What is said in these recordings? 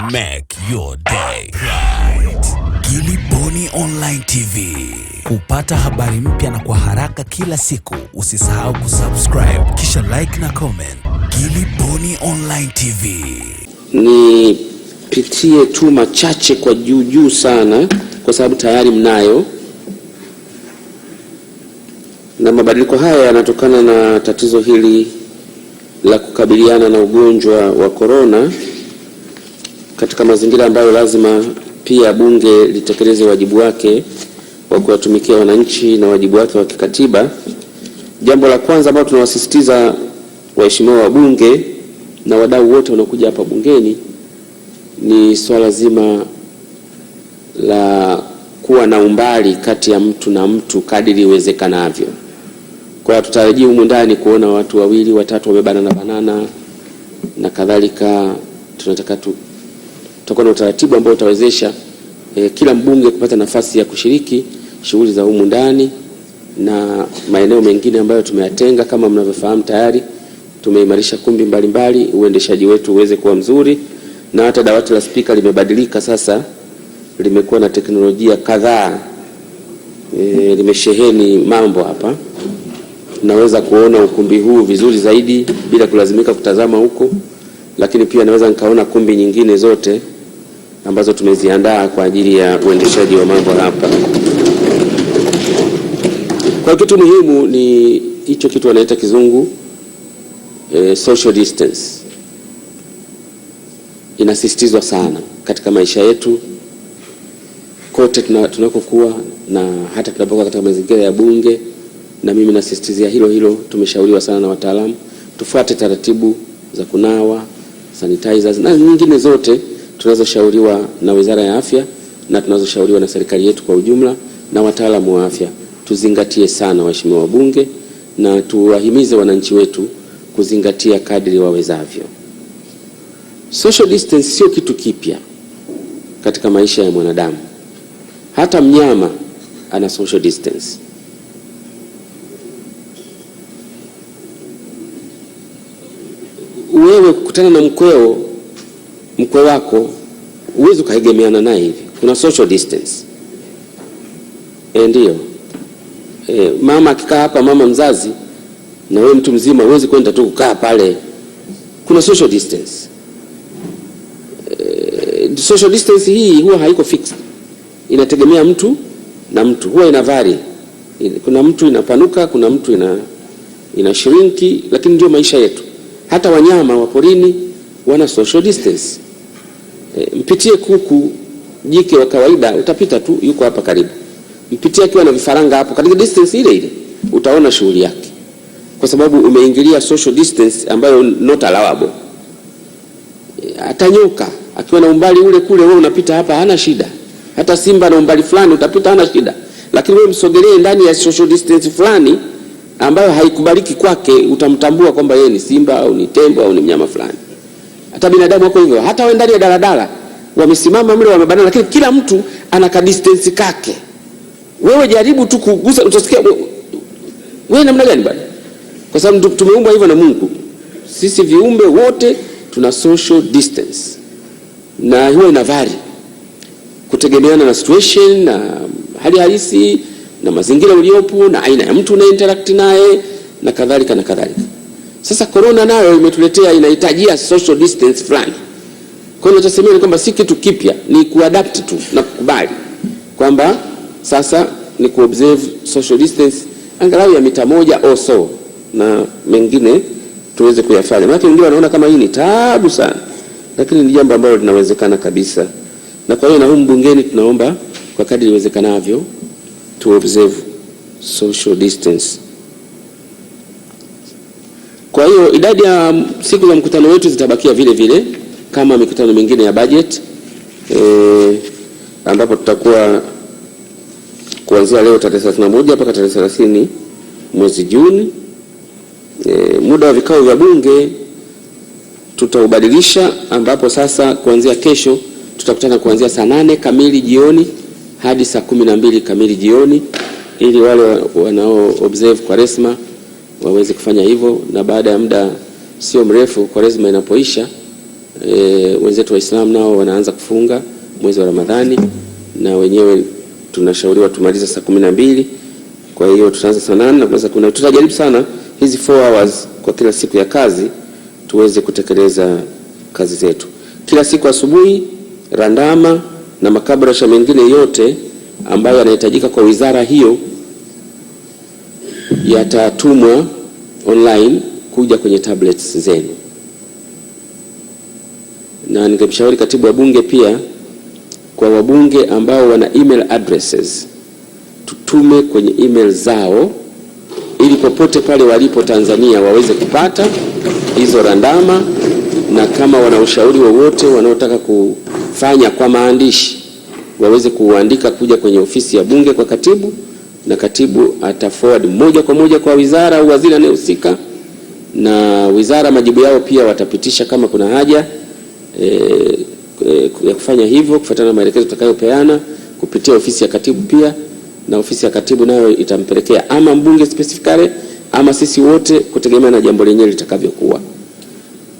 Make your day right. Gilly Bonny Online TV. Kupata habari mpya na kwa haraka kila siku, usisahau kusubscribe kisha like na comment. Gilly Bonny Online TV. Nipitie tu machache kwa juu sana kwa sababu tayari mnayo. Na mabadiliko haya yanatokana na tatizo hili la kukabiliana na ugonjwa wa corona katika mazingira ambayo lazima pia bunge litekeleze wajibu wake wa kuwatumikia wananchi na wajibu wake wa kikatiba. Jambo la kwanza ambalo tunawasisitiza waheshimiwa wabunge na wadau wote wanaokuja hapa bungeni ni swala zima la kuwa na umbali kati ya mtu na mtu kadiri iwezekanavyo. Kwa hiyo tutarajia humu ndani kuona watu wawili watatu wamebanana na kadhalika. Tunataka tutakuwa na utaratibu ambao utawezesha kila mbunge kupata nafasi ya kushiriki shughuli za humu ndani na maeneo mengine ambayo tumeyatenga. Kama mnavyofahamu tayari tumeimarisha kumbi mbalimbali, uendeshaji wetu uweze kuwa mzuri, na hata dawati la spika limebadilika sasa, limekuwa na teknolojia kadhaa, limesheheni mambo hapa. Naweza kuona ukumbi huu vizuri zaidi bila kulazimika kutazama huko, lakini pia naweza nikaona kumbi nyingine zote ambazo tumeziandaa kwa ajili ya uendeshaji wa mambo hapa. Kwa kitu muhimu ni hicho kitu wanaita kizungu social distance. Inasisitizwa sana katika maisha yetu kote tunakokuwa na hata tunapokuwa katika mazingira ya bunge, na mimi nasisitizia hilo. Tumeshauriwa sana na wataalamu tufuate taratibu za kunawa, sanitizers na nyingine zote tunazoshauriwa na Wizara ya Afya na tunazoshauriwa na serikali yetu kwa ujumla na wataalamu wa afya. Tuzingatie sana waheshimiwa wabunge, na tuwahimize wananchi wetu kuzingatia kadri wawezavyo. Social distance sio kitu kipya katika maisha ya mwanadamu. Hata mnyama ana social distance. Wewe kukutana na mkwe wako uweze kuegemeana naye hivi, kuna social distance. Ndio. Mama akikaa hapa, mama mzazi, na wewe mtu mzima uweze kwenda tu kukaa pale, kuna social distance. Social distance hii huwa haiko fixed, inategemea mtu na mtu, huwa ina vary. Kuna mtu inapanuka, kuna mtu ina shrinki, lakini ndio maisha yetu. Hata wanyama wa porini wana social distance. Mpitie kuku jike wa kawaida, utapita tu yuko hapa karibu. Mpitie akiwa na vifaranga hapo katika distance ile utaona shughuli yake, kwa sababu umeingilia social distance ambayo not allowable. Hata nyoka akiwa na umbali ule kule, wewe unapita hapa hana shida. Hata simba na umbali fulani utapita hana shida, lakini wewe msogelee ndani ya social distance fulani ambayo haikubaliki kwake, utamtambua kwamba yeye ni simba au ni tembo au ni mnyama fulani. Hata binadamu wako hivyo. Hata wao ndani ya daladala wamesimama mle wamebana, lakini kila mtu ana ka distance kake. Wewe jaribu tu kugusa, utasikia wewe namna gani bwana? Kwa sababu tumeumbwa hivyo na Mungu. Sisi viumbe wote tuna social distance, na hiyo ina vary kutegemeana na situation na hali halisi na mazingira uliopo na aina ya mtu unaye interact naye na kadhalika na kadhalika. Sasa corona nayo imetuletea inahitajia social distance fulani. Kwa hiyo tunasemea kwamba si kitu kipya, ni kuadapt tu na kukubali kwamba sasa ni kuobserve social distance angalau ya mita 1 au so, na mengine tuweze kuyafanya. Maana wengine wanaona kama hii ni taabu sana, lakini ni jambo ambalo linawezekana kabisa. Na kwa hiyo na humu bungeni tunaomba kwa kadri iwezekanavyo to observe social distance. Kwa hiyo idadi ya siku za mkutano wetu zitabakia vile vile kama mikutano mingine ya budget, ambapo tutakuwa kuanzia leo tarehe 31 mpaka tarehe 30 mwezi Juni. Muda wa vikao vya bunge tutaubadilisha, ambapo sasa kuanzia kesho tutakutana kuanzia saa 8 kamili jioni hadi saa 12 kamili jioni, ili wale wanao observe Kwaresma waweze kufanya hivyo. Na baada ya muda sio mrefu Kwaresma inapoisha, Wenzetu Waislamu nao wanaanza kufunga mwezi wa Ramadhani, na wenyewe tunashauriwa tumalize saa 12. Kwa hiyo tutaanza saa 8 na kumaliza kuna. Tutajaribu sana hizi 4 hours kwa kila siku ya kazi tuweze kutekeleza kazi zetu. Kila siku asubuhi randama na makabrasha mengine yote ambayo yanahitajika kwa wizara hiyo yatatumwa online kuja kwenye tablets zenu. Na ningemshauri katibu wa bunge pia, kwa wabunge ambao wana email addresses, tutume kwenye email zao ili popote pale walipo Tanzania waweze kupata hizo randama, na kama wana ushauri wowote wanaotaka kufanya kwa maandishi waweze kuandika kuja kwenye ofisi ya bunge kwa katibu, na katibu ataforward moja kwa moja kwa wizara au waziri anayehusika, na wizara majibu yao pia watapitisha kama kuna haja ya kufanya hivyo kufuatana na maelekezo tutakayopeana kupitia ofisi ya katibu pia, na ofisi ya katibu nayo itampelekea ama mbunge specifically ama sisi wote kutegemea na jambo lenyewe litakavyokuwa.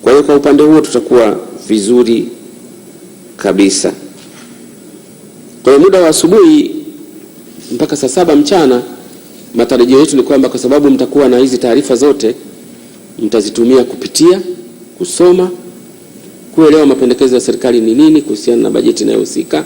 Kwa hiyo kwa upande huo tutakuwa vizuri kabisa. Kwa muda wa asubuhi mpaka saa 7 mchana, matarajio yetu ni kwamba kwa sababu mtakuwa na hizi taarifa zote, mtazitumia kupitia, kusoma, kuelewa mapendekezo ya serikali ni nini kuhusiana na bajeti inayohusika,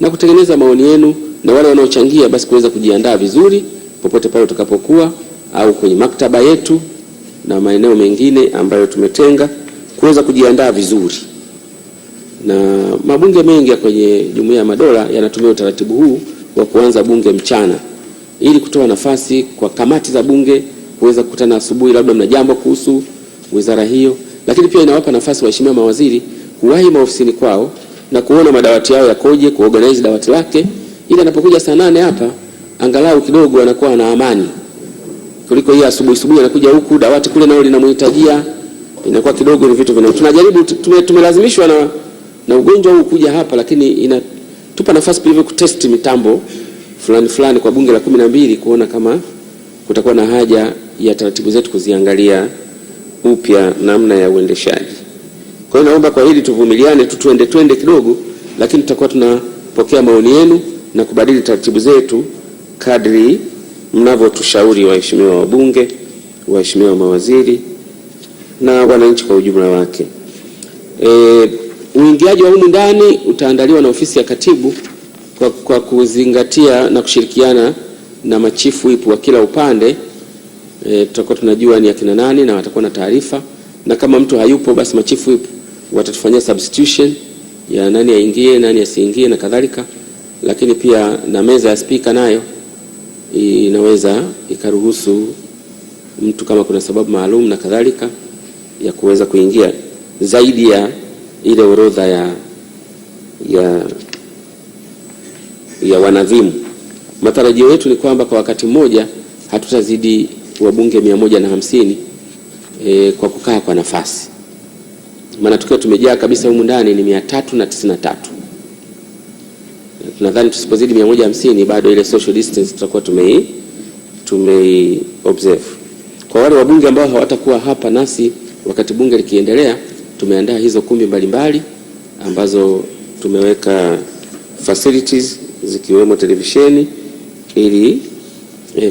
na kutengeneza maoni yenu, na wale wanaochangia basi kuweza kujiandaa vizuri popote pale utakapokuwa, au kwenye maktaba yetu na maeneo mengine ambayo tumetenga kuweza kujiandaa vizuri. Na mabunge mengi ya kwenye Jumuiya ya Madola yanatumia utaratibu huu wa kuanza bunge mchana ili kutoa nafasi kwa kamati za bunge kuweza kukutana asubuhi, labda mna jambo kuhusu wizara hiyo, lakini pia inawapa nafasi waheshimiwa mawaziri kuwahi maofisini kwao na kuona madawati yao yakoje, kuorganize dawati lake, ili anapokuja saa 8 hapa angalau kidogo anakuwa na amani, kuliko hii asubuhi anakuja huku dawati kule nao linamhitajia, inakuwa kidogo ni vitu vinavyo. Tunajaribu tumelazimishwa na ugonjwa huu kuja hapa, lakini inatupa nafasi pia kutest mitambo fulani kwa bunge la 12 kuona kama kutakuwa na haja ya taratibu zetu kuziangalia upya namna ya uendeshaji. Kwa hiyo naomba kwa hili tuvumiliane, twende kidogo, lakini tutakuwa tunapokea maoni yenu na kubadili taratibu zetu kadri mnavyotushauri, waheshimiwa wabunge, waheshimiwa mawaziri na wananchi kwa ujumla wake. Uingiaji wa humu ndani utaandaliwa na ofisi ya katibu kwa kuzingatia na kushirikiana na machifu ipu wa kila upande. Tutakuwa tunajua ni akina nani na watakuwa na taarifa, na kama mtu hayupo basi machifu ipu watatufanyia substitution ya nani aingie nani asiingie na kadhalika. Lakini pia na meza ya speaker nayo inaweza ikaruhusu mtu kama kuna sababu maalum na kadhalika ya kuweza kuingia zaidi ya ile orodha ya wanadhimu. Matarajio yetu ni kwamba kwa wakati mmoja hatutazidi wabunge 150 kwa kukaa kwa nafasi. Maana tukiwa tumejaa kabisa humu ndani ni 393. Tunadhani tusipozidi 150 bado ile social distance tutakuwa tumei observe. Kwa wale wabunge ambao hawatakuwa hapa nasi wakati bunge likiendelea, tumeandaa hizo kumbi mbalimbali ambazo tumeweka facilities zikiwemo televisheni ili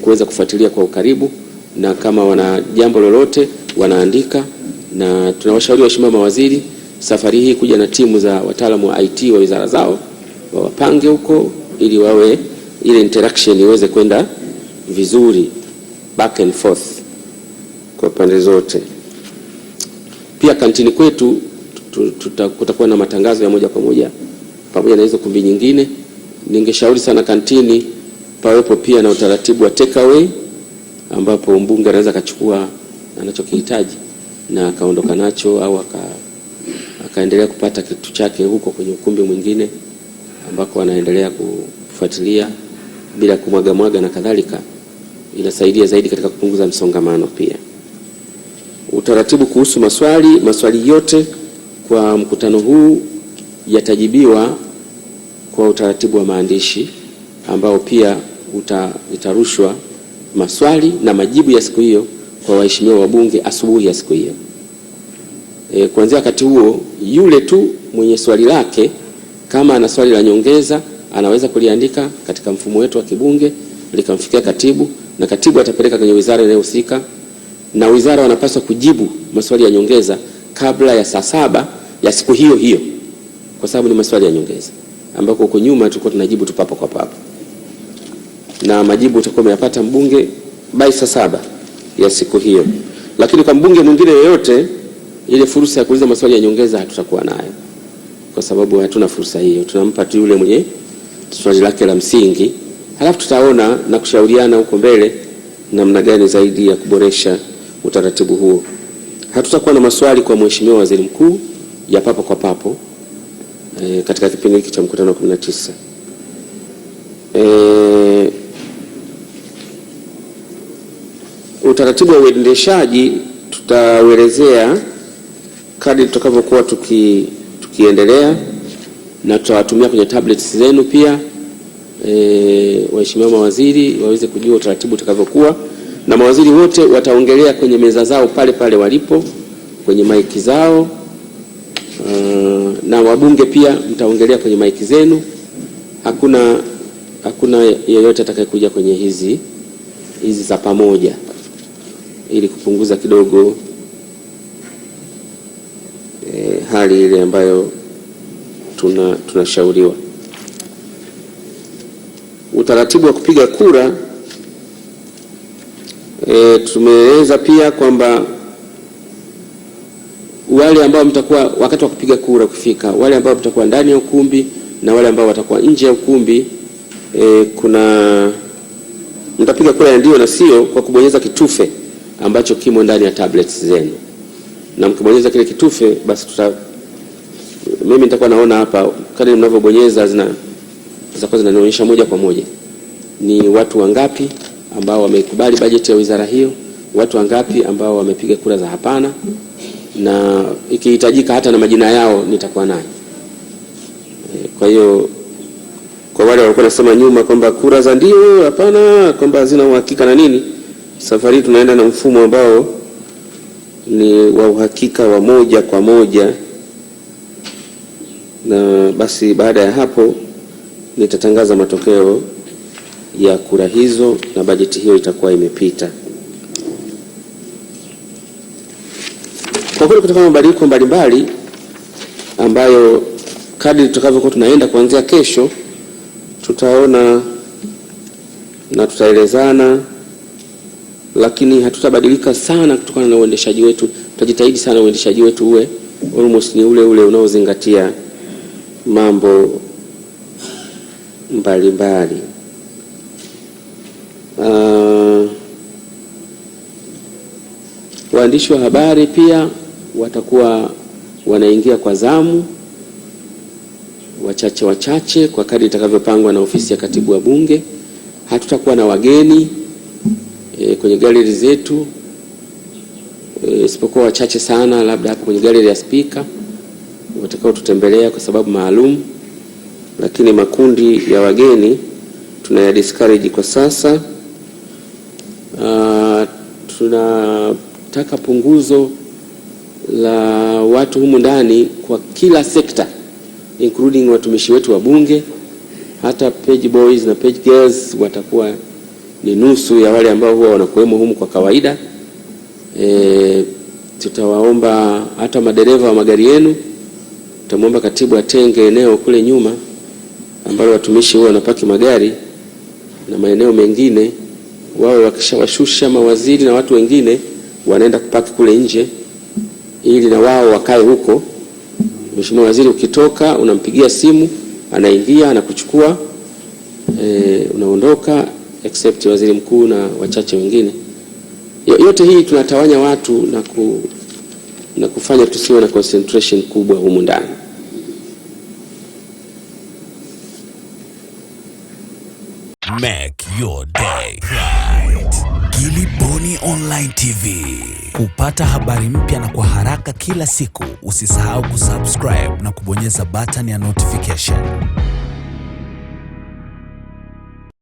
kuweza kufuatilia kwa ukaribu, na kama wana jambo lolote wanaandika. Na tunawashauri waheshimiwa mawaziri safari hii kuja na timu za wataalamu wa IT wa wizara zao, wapange huko ili wawe ile interaction iweze kwenda vizuri back and forth kwa pande zote. Pia kantini kwetu kutakuwa na matangazo ya moja kwa moja pamoja na hizo kumbi nyingine. Ningeshauri sana kantini pawepo pia na utaratibu wa take away, ambapo mbunge anaweza akachukua anachokihitaji na akaondoka nacho, au akaendelea kupata kitu chake huko kwenye ukumbi mwingine ambako anaendelea kufuatilia bila kumwaga na kadhalika. Inasaidia zaidi katika kupunguza msongamano. Pia utaratibu kuhusu maswali yote kwa mkutano huu yatajibiwa kwa utaratibu wa maandishi ambao pia utarushwa maswali na majibu ya siku hiyo kwa waheshimiwa wabunge asubuhi ya siku hiyo. Kuanzia wakati huo yule tu mwenye swali lake kama ana swali la nyongeza anaweza kuliandika katika mfumo wetu wa kibunge likamfikia katibu, na katibu atapeleka kwenye wizara inayohusika, na wizara wanapaswa kujibu maswali ya nyongeza kabla ya saa 7 ya siku hiyo hiyo, kwa sababu ni maswali ya nyongeza ambako huko nyuma tulikuwa tunajibu tu papo kwa papo, na majibu utakuwa umeyapata mbunge by saa 7 ya siku hiyo. Lakini kwa mbunge mwingine yoyote ile fursa ya kuuliza maswali ya nyongeza hatutakuwa nayo, kwa sababu hatuna fursa hiyo. Tunampa tu yule mwenye swali lake la msingi, halafu tutaona na kushauriana huko mbele namna gani zaidi ya kuboresha utaratibu huo. Hatutakuwa na maswali kwa Mheshimiwa Waziri Mkuu ya papo kwa papo katika kipindi hiki cha mkutano wa 19. Utaratibu wa uendeshaji tutauelezea kadri tutakavyokuwa tukiendelea, na tutawatumia kwenye tablets zenu pia waheshimiwa mawaziri waweze kujua utaratibu utakavyokuwa, na mawaziri wote wataongelea kwenye meza zao pale pale walipo kwenye maiki zao, na wabunge pia mtaongelea kwenye maiki zenu. Hakuna yeyote atakayekuja kwenye hizi za pamoja, ili kupunguza kidogo hali ile ambayo tunashauriwa. Utaratibu wa kupiga kura, tumeeleza pia kwamba wale ambao mtakuwa wakati wa kupiga kura kufika, wale ambao mtakuwa ndani ya ukumbi na wale ambao watakuwa nje ya ukumbi, mtapiga kura ya ndio na sio kwa kubonyeza kitufe ambacho kimo ndani ya tablets zenu, na mkibonyeza kile kitufe basi mimi nitakuwa naona hapa kadri mnavyobonyeza zitakuwa zinanionyesha moja kwa moja ni watu wangapi ambao wamekubali bajeti ya wizara hiyo, watu wangapi ambao wamepiga kura za hapana, na ikihitajika hata na majina yao nitakuwa nayo. Kwa hiyo kwa wale walikuwa nasema nyuma kwamba kura za ndio hapana kwamba hazina uhakika na nini, safari hii tunaenda na mfumo ambao ni wa uhakika wa moja kwa moja, na basi baada ya hapo nitatangaza matokeo ya kura hizo na bajeti hiyo itakuwa imepita. Kwa kweli kutokana na mabadiliko mbalimbali ambayo kadri tutakavyokuwa tunaenda kuanzia kesho tutaona na tutaelezana, lakini hatutabadilika sana kutokana na uendeshaji wetu. Tutajitahidi sana uendeshaji wetu uwe almost ni ule unaozingatia mambo mbalimbali. Waandishi wa habari pia watakuwa wanaingia kwa zamu wachache kwa kadri itakavyopangwa na ofisi ya katibu wa bunge. Hatutakuwa na wageni kwenye gallery zetu isipokuwa wachache sana, labda hapo kwenye gallery ya speaker watakao tutembelea kwa sababu maalum, lakini makundi ya wageni tunaya discourage kwa sasa. Tunataka punguzo la watu humu ndani kwa kila sekta, including watumishi wetu wa bunge. Hata page boys na page girls watakuwa ni nusu ya wale ambao huwa wanakuwemo humu kwa kawaida. Tutawaomba hata madereva wa magari yenu, tutamwomba katibu atenge eneo kule nyuma ambalo watumishi huwa wanapaki magari, na maeneo mengine wao wakishawashusha mawaziri na watu wengine wanaenda kupaki kule nje, ili na wao wakae huko. Mheshimiwa waziri ukitoka unampigia simu, anaingia anakuchukua, unaondoka, except waziri mkuu na wachache wengine. Yote hii tunatawanya watu na kufanya tusiwe na concentration kubwa humu ndani. Make your day right. Gilly Bonny Online TV. Kupata habari mpya na kwa haraka kila siku, usisahau kusubscribe na kubonyeza button ya notification.